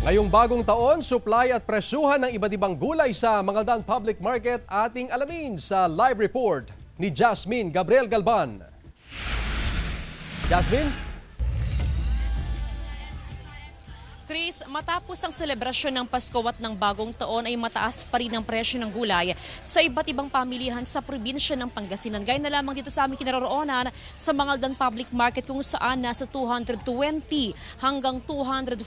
Ngayong bagong taon, supply at presyuhan ng iba't ibang gulay sa Mangaldan Public Market ating alamin sa live report ni Jasmine Gabriel Galban. Jasmine? Chris, matapos ang selebrasyon ng Pasko at ng Bagong Taon ay mataas pa rin ang presyo ng gulay sa iba't ibang pamilihan sa probinsya ng Pangasinan. Gaya na lamang dito sa aming kinaroroonan sa Mangaldan Public Market kung saan nasa 220 hanggang 240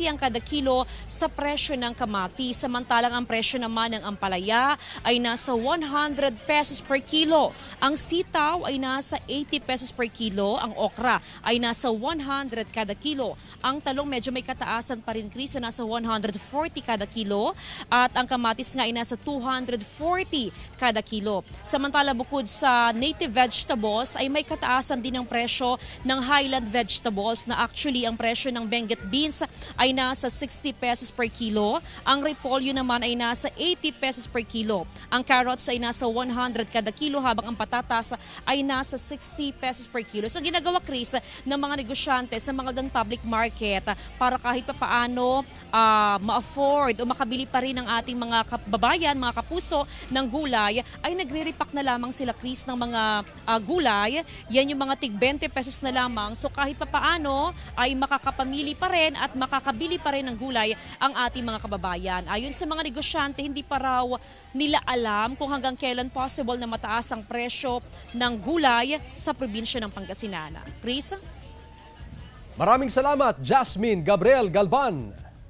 ang kada kilo sa presyo ng kamati. Samantalang ang presyo naman ng ampalaya ay nasa 100 pesos per kilo. Ang sitaw ay nasa 80 pesos per kilo. Ang okra ay nasa 100 kada kilo. Ang talong medyo may kataas pa rin, Chris, na nasa 140 kada kilo at ang kamatis nga ay nasa 240 kada kilo. Samantala bukod sa native vegetables ay may kataasan din ang presyo ng highland vegetables na actually ang presyo ng benguet beans ay nasa 60 pesos per kilo. Ang repolyo naman ay nasa 80 pesos per kilo. Ang carrots ay nasa 100 kada kilo habang ang patatas ay nasa 60 pesos per kilo. So ginagawa, Chris, ng mga negosyante sa Mangaldan Public Market para kahit paano ma-afford o makabili pa rin ng ating mga kababayan, mga kapuso ng gulay, ay nagre-repack na lamang sila, Chris, ng mga gulay. Yan yung mga tig 20 pesos na lamang. So kahit paano ay makakapamili pa rin at makakabili pa rin ng gulay ang ating mga kababayan. Ayon sa mga negosyante, hindi pa raw nila alam kung hanggang kailan possible na mataas ang presyo ng gulay sa probinsya ng Pangasinan. Chris? Maraming salamat, Jasmine Gabriel Galban.